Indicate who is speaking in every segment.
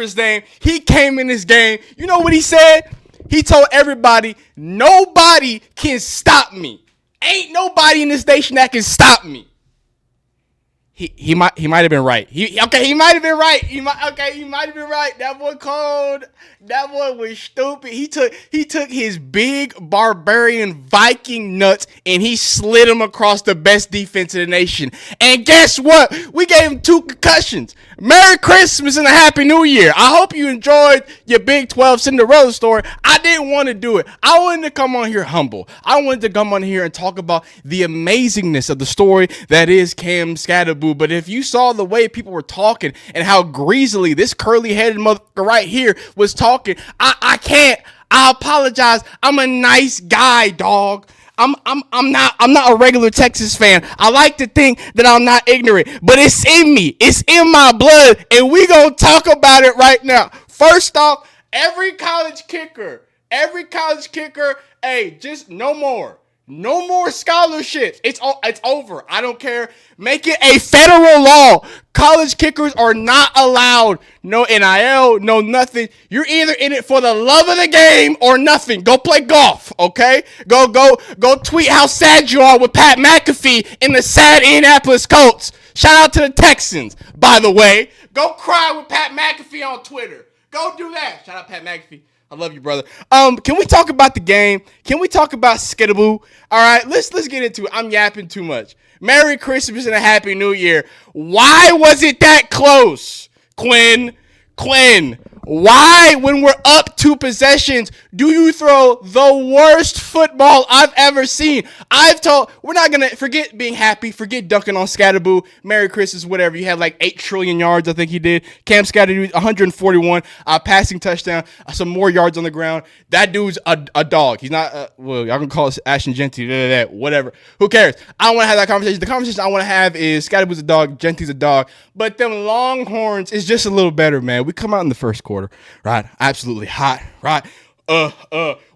Speaker 1: whatever his name, he came in this game. You know what he said? He told everybody, nobody can stop me. Ain't nobody in this nation that can stop me. He might have been right. He might have been right. He might have been right. That boy cold. That boy was stupid. He took his big barbarian Viking nuts and he slid them across the best defense in the nation. And guess what? We gave him 2 concussions. Merry Christmas and a Happy New Year. I hope you enjoyed your Big 12 Cinderella story. I didn't want to do it. I wanted to come on here humble. I wanted to come on here and talk about the amazingness of the story that is Cam Skattebo. But if you saw the way people were talking and how greasily this curly-headed motherfucker right here was talking, I can't. I apologize. I'm a nice guy, dog. I'm not a regular Texas fan. I like to think that I'm not ignorant, but it's in me. It's in my blood, and we gonna talk about it right now. First off, every college kicker, hey, just no more. No more scholarships. It's over. I don't care. Make it a federal law. College kickers are not allowed. No NIL, no nothing. You're either in it for the love of the game or nothing. Go play golf, okay? Go tweet how sad you are with Pat McAfee in the sad Indianapolis Colts. Shout out to the Texans, by the way. Go cry with Pat McAfee on Twitter. Go do that. Shout out Pat McAfee. I love you, brother. Can we talk about the game? Can we talk about Skattebo? All right, let's get into it. I'm yapping too much. Merry Christmas and a Happy New Year. Why was it that close, Quinn? Why, when we're up 2 possessions, do you throw the worst football I've ever seen? We're not going to forget being happy, forget dunking on Skattebo, Merry Christmas, whatever. You had like 8 trillion yards, I think he did. Cam Skattebo, 141, passing touchdown, some more yards on the ground. That dude's a dog. He's not, well, y'all can call it Ashton Genty, whatever. Who cares? I don't want to have that conversation. The conversation I want to have is Skattebo's a dog, Genty's a dog, but them Longhorns is just a little better, man. We come out in the first quarter, right? Absolutely hot, right?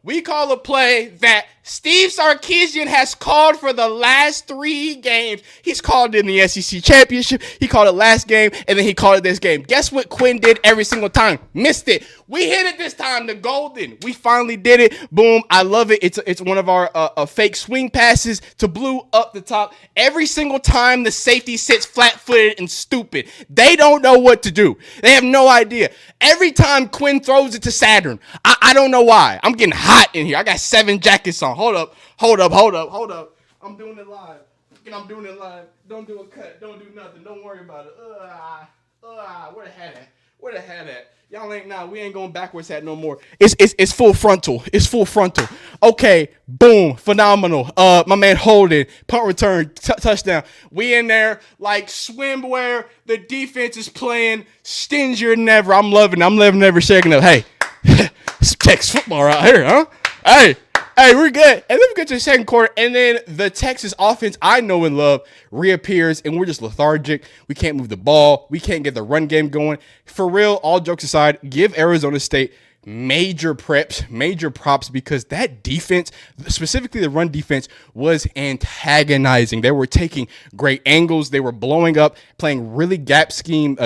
Speaker 1: We call a play that Steve Sarkisian has called for the last 3 games. He's called it in the SEC championship. He called it last game, and then he called it this game. Guess what Quinn did every single time? Missed it. We hit it this time, the golden. We finally did it. Boom. I love it. It's one of our fake swing passes to Blue up the top. Every single time the safety sits flat-footed and stupid. They don't know what to do. They have no idea. Every time Quinn throws it to Saturn, I don't know why. I'm getting hot in here. I got 7 jackets on. Hold up. I'm doing it live. Don't do a cut. Don't do nothing. Don't worry about it. Where the hat at? Y'all we ain't going backwards at no more. It's full frontal. Okay, boom, phenomenal. My man Holden, punt return, touchdown. We in there like swimwear. The defense is playing stingier than ever. I'm loving every second of. Hey, it's Texas football right here, huh? Hey, we're good. And then we get to the second quarter, and then the Texas offense I know and love reappears, and we're just lethargic. We can't move the ball. We can't get the run game going. For real, all jokes aside, give Arizona State major props, because that defense, specifically the run defense, was antagonizing. They were taking great angles. They were blowing up, playing really gap sound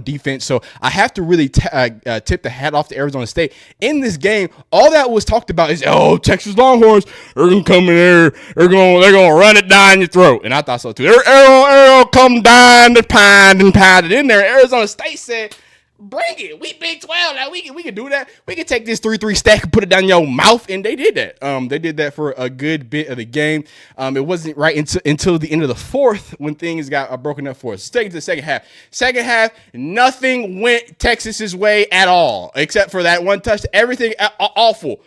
Speaker 1: defense. So I have to really tip the hat off to Arizona State. In this game, all that was talked about is, Texas Longhorns, they're going to come in there, they're going to run it down your throat. And I thought so too. They're come down the pound and pound it in there. Arizona State said, bring it. We Big 12. Now we can do that. We can take this 3-3 stack and put it down your mouth. And they did that. They did that for a good bit of the game. It wasn't right until the end of the fourth when things got broken up for us. Let's take it to the second half. Second half, nothing went Texas's way at all, except for that one touch. Everything awful.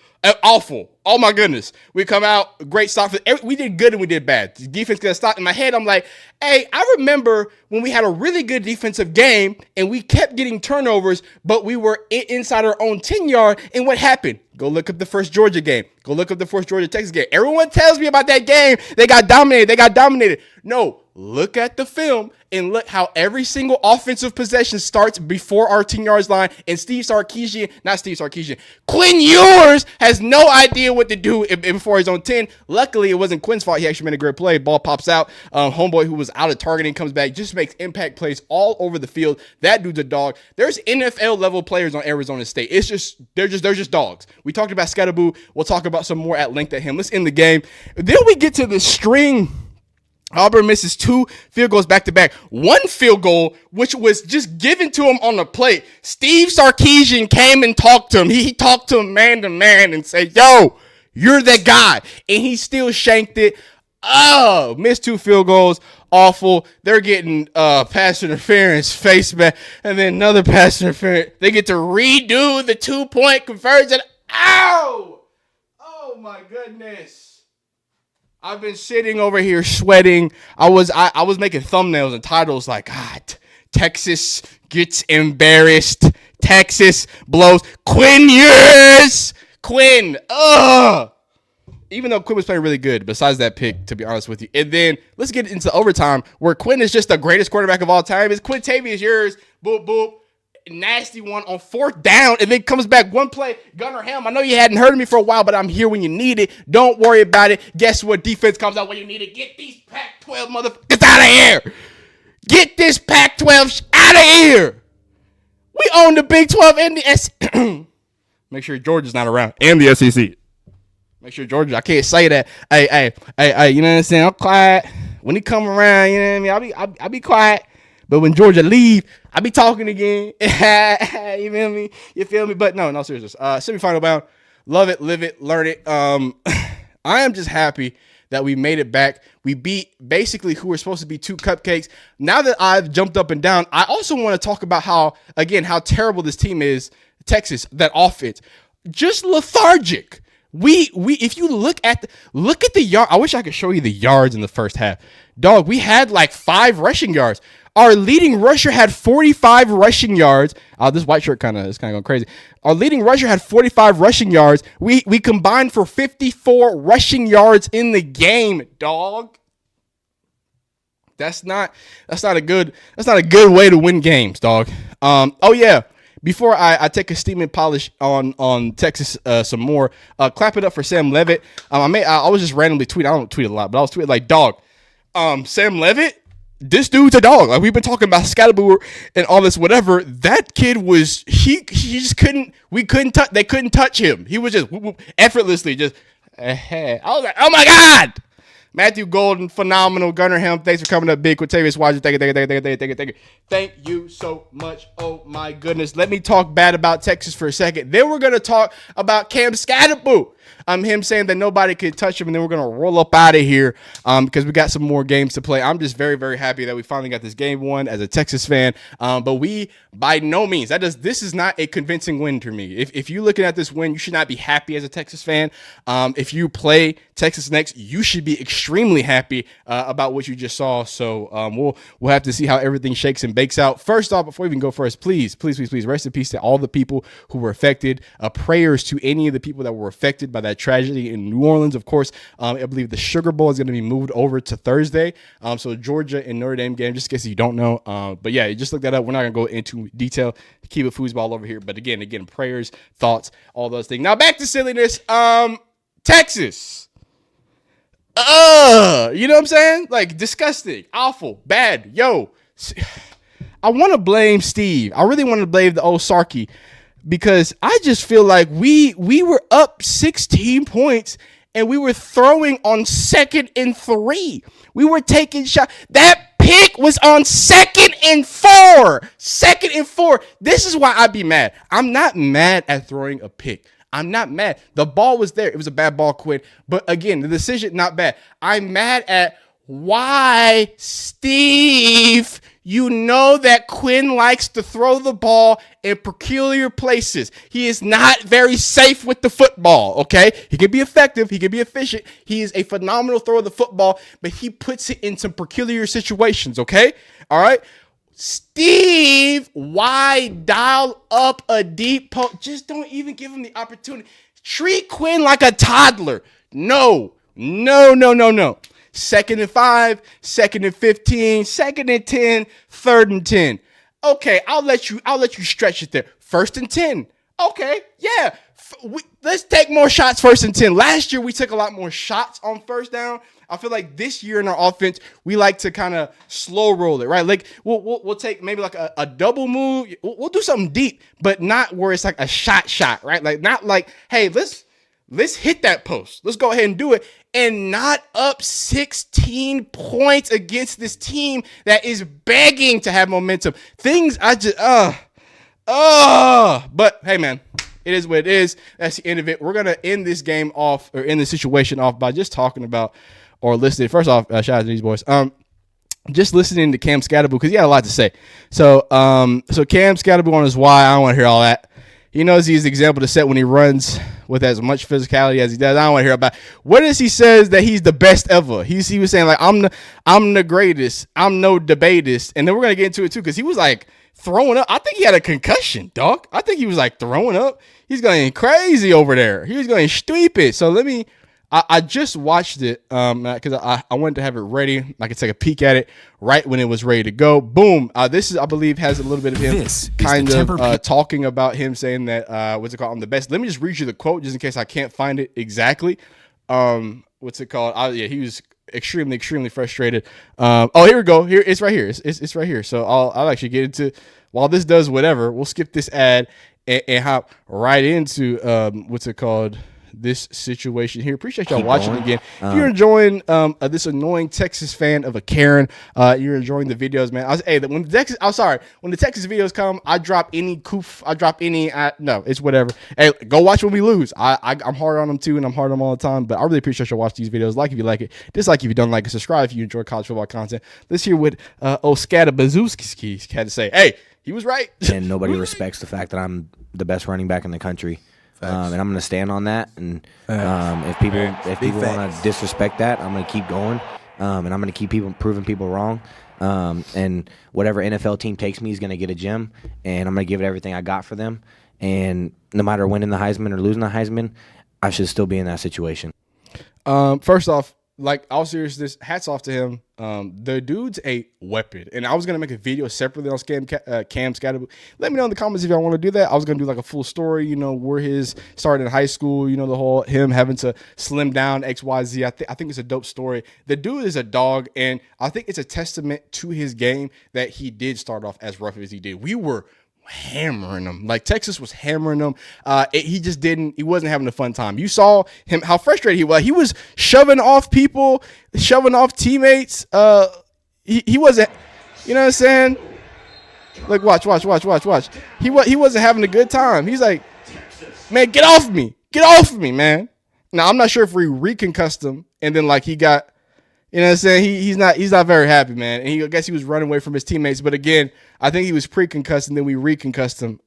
Speaker 1: Oh my goodness. We come out, great stop. We did good and we did bad. The defense got stopped. In my head, I'm like, hey, I remember when we had a really good defensive game and we kept getting turnovers, but we were inside our own 10-yard. And what happened? Go look up the first Georgia game. Go look up the first Georgia-Texas game. Everyone tells me about that game. They got dominated. No, look at the film And look how every single offensive possession starts before our 10-yard line. And Quinn Ewers has no idea what to do before he's on 10. Luckily, it wasn't Quinn's fault. He actually made a great play. Ball pops out. Homeboy, who was out of targeting, comes back, just makes impact plays all over the field. That dude's a dog. There's NFL level players on Arizona State. It's just they're just dogs. We talked about Skattebo. We'll talk about some more at length at him. Let's end the game. Then we get to the string. Auburn misses 2 field goals back to back. 1 field goal, which was just given to him on the plate. Steve Sarkisian came and talked to him. He talked to him man to man and said, yo, you're that guy. And he still shanked it. Oh, missed 2 field goals. Awful. They're getting pass interference, face back, and then another pass interference. They get to redo the 2-point conversion. Ow! Oh, my goodness. I've been sitting over here sweating. I was making thumbnails and titles like, God, Texas gets embarrassed. Texas blows. Quinn Ewers. Quinn. Ugh. Even though Quinn was playing really good, besides that pick, to be honest with you. And then let's get into overtime, where Quinn is just the greatest quarterback of all time. It's Quintavious Ewers. Boop, boop. Nasty one on 4th down, and then comes back one play. Gunnar Helm, I know you hadn't heard of me for a while, but I'm here when you need it. Don't worry about it. Guess what? Defense comes out when you need it. Get these Pac-12 motherfuckers out of here. Get this Pac-12 out of here. We own the Big 12 and the SEC. Make sure Georgia's not around. And the SEC. Make sure Georgia, I can't say that. Hey, you know what I'm saying? I'm quiet. When he come around, you know what I mean? I'll be quiet. But when Georgia leave, I be talking again. You feel me? But no, seriousness. Semifinal bound. Love it, live it, learn it. I am just happy that we made it back. We beat basically who were supposed to be 2 cupcakes. Now that I've jumped up and down, I also want to talk about how terrible this team is, Texas, that offense. Just lethargic. If you look at the yard, I wish I could show you the yards in the first half. Dog, we had like 5 rushing yards. Our leading rusher had 45 rushing yards. This white shirt is kind of going crazy. Our leading rusher had 45 rushing yards. We combined for 54 rushing yards in the game, dog. That's not a good way to win games, dog. Oh yeah. Before I take a steam and polish on Texas some more, clap it up for Sam Levitt. I was just randomly tweeting. I don't tweet a lot, but I was tweeting like, dog, Sam Levitt, this dude's a dog. Like, we've been talking about Skattebo and all this whatever. That kid was he just couldn't. They couldn't touch him. He was just effortlessly just. I was like, oh my God. Matthew Golden, phenomenal. Gunnar Helm, thanks for coming up big. Quintavious Watson, thank you. Thank you so much. Oh, my goodness. Let me talk bad about Texas for a second. Then we're going to talk about Cam Skattebo. Him saying that nobody could touch him, and then we're going to roll up out of here because we got some more games to play. I'm just very, very happy that we finally got this game won as a Texas fan. But we, by no means, this is not a convincing win to me. If you're looking at this win, you should not be happy as a Texas fan. If you play Texas next, you should be extremely happy about what you just saw. So we'll have to see how everything shakes and bakes out. First off, before we even go first, please, rest in peace to all the people who were affected. Prayers to any of the people that were affected by that tragedy in New Orleans. Of course, I believe the Sugar Bowl is going to be moved over to Thursday. So Georgia and Notre Dame game, just in case you don't know. But yeah, just look that up. We're not going to go into detail. Keep it foosball over here. But again, prayers, thoughts, all those things. Now back to silliness. Texas. You know what I'm saying? Like, disgusting, awful, bad. Yo, I want to blame Steve. I really want to blame the old Sarky, because I just feel like we were up 16 points and we were throwing on 2nd and 3. We were taking shots. That pick was on 2nd and 4. 2nd and 4. This is why I'd be mad. I'm not mad at throwing a pick. I'm not mad. The ball was there. It was a bad ball, Quinn. But again, the decision, not bad. I'm mad at why, Steve, you know that Quinn likes to throw the ball in peculiar places. He is not very safe with the football, okay? He can be effective. He can be efficient. He is a phenomenal thrower of the football, but he puts it in some peculiar situations, okay? All right? Steve, why dial up a deep post? Just don't even give him the opportunity. Treat Quinn like a toddler. No. 2nd and 5, 2nd and 15, 2nd and 10, 3rd and 10. Okay, I'll let you stretch it there. 1st and 10. Okay, yeah. Let's take more shots 1st and 10. Last year we took a lot more shots on 1st down. I feel like this year in our offense we like to kind of slow roll it, right? Like we'll take maybe like a double move. We'll do something deep, but not where it's like a shot, right? Like not like, hey, let's hit that post. Let's go ahead and do it, and not up 16 points against this team that is begging to have momentum. Things I just but hey, man. It is what it is. That's the end of it. We're going to end this game off, or end the situation off, by just talking about, or listening. First off, shout out to these boys. Just listening to Cam Skattebo, because he had a lot to say. So Cam Skattebo on his why. I don't want to hear all that. He knows he's the example to set when he runs with as much physicality as he does. I don't want to hear about it. What is he says that he's the best ever? He was saying like, I'm the greatest. I'm no debatist. And then we're going to get into it too, because he was like throwing up. I think he had a concussion, dog. I think he was like throwing up. He's going crazy over there. He was going stupid. So I just watched it because I wanted to have it ready. I could take a peek at it right when it was ready to go. Boom. This is, I believe, has a little bit of him kind of talking about him saying that, what's it called? I'm the best. Let me just read you the quote just in case I can't find it exactly. What's it called? He was extremely frustrated. Here we go. Here it's right here. It's right here. So I'll actually get into, while this does whatever, we'll skip this ad and hop right into what's it called? This situation here. Appreciate y'all watching again. If you're enjoying this annoying Texas fan of a Karen, you're enjoying the videos, man. When the Texas videos come, I drop any coof. I drop any. No, it's whatever. Hey, go watch when we lose. I'm hard on them too, and I'm hard on them all the time. But I really appreciate y'all watch these videos. Like if you like it, dislike if you don't like it, subscribe if you enjoy college football content. Let's hear what Skattebo had to say. Hey, he was right.
Speaker 2: And nobody respects the fact that I'm the best running back in the country. And I'm going to stand on that. And if people want to disrespect that, I'm going to keep going. And I'm going to keep proving people wrong. And whatever NFL team takes me is going to get a gem. And I'm going to give it everything I got for them. And no matter winning the Heisman or losing the Heisman, I should still be in that situation.
Speaker 1: First off, like, all seriousness, hats off to him. The dude's a weapon. And I was going to make a video separately on Cam Skattebo. Let me know in the comments if y'all want to do that. I was going to do like a full story, where his started in high school, the whole him having to slim down XYZ. I think it's a dope story. The dude is a dog, and I think it's a testament to his game that he did start off as rough as he did. We were hammering them. Like, Texas was hammering them. He wasn't having a fun time. You saw him, how frustrated he was. He was shoving off people, shoving off teammates. He wasn't, you know what I'm saying? Like, watch. He wasn't having a good time. He's like, man, get off me, man. Now, I'm not sure if we reconcussed him and then like he got, you know what I'm saying? He's not very happy, man. And I guess he was running away from his teammates. But again, I think he was pre-concussed and then we reconcussed him.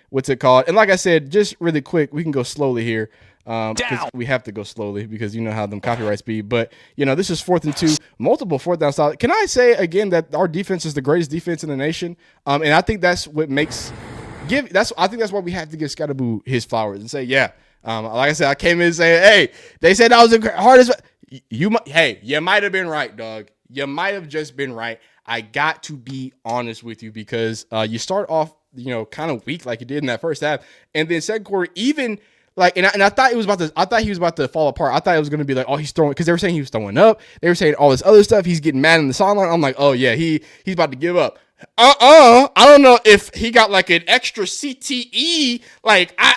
Speaker 1: What's it called? And like I said, just really quick, we can go slowly here. Because we have to go slowly because you know how them copyrights be. But, this is 4th and 2, multiple 4th down solid. Can I say again that our defense is the greatest defense in the nation? And I think that's what makes I think that's why we have to give Skattebo his flowers and say, yeah. Like I said, I came in saying, hey, they said that was the hardest. You might have been right, dog. You might have just been right. I got to be honest with you because you start off, kind of weak like you did in that first half, and then second quarter, even like, and I thought he was about to fall apart. I thought it was going to be like, oh, he's throwing, because they were saying he was throwing up. They were saying all this other stuff. He's getting mad in the sideline. I'm like, oh yeah, he's about to give up. I don't know if he got like an extra CTE. Like I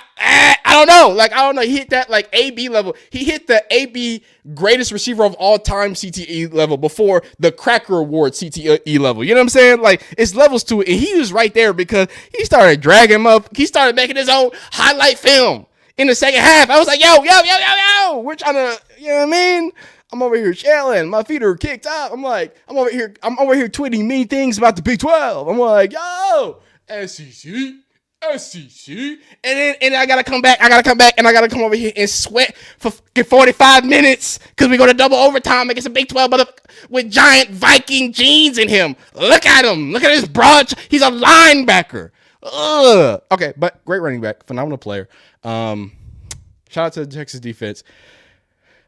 Speaker 1: don't know. Like I don't know. He hit that like AB level. He hit the AB greatest receiver of all time CTE level before the Cracker Award CTE level. You know what I'm saying? Like it's levels to it. And he was right there because he started dragging him up. He started making his own highlight film in the second half. I was like, yo. We're trying to, you know what I mean? I'm over here chilling. My feet are kicked up. I'm over here tweeting mean things about the Big 12. I'm like, yo, SEC. And then I gotta come back, and I gotta come over here and sweat for 45 minutes because we go to double overtime against a Big 12 with giant Viking jeans in him. Look at him. Look at his broad. He's a linebacker. Ugh. Okay, but great running back, phenomenal player. Shout out to the Texas defense.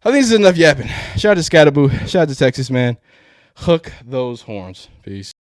Speaker 1: I think this is enough yapping. Shout out to Skattebo. Shout out to Texas, man. Hook those horns. Peace.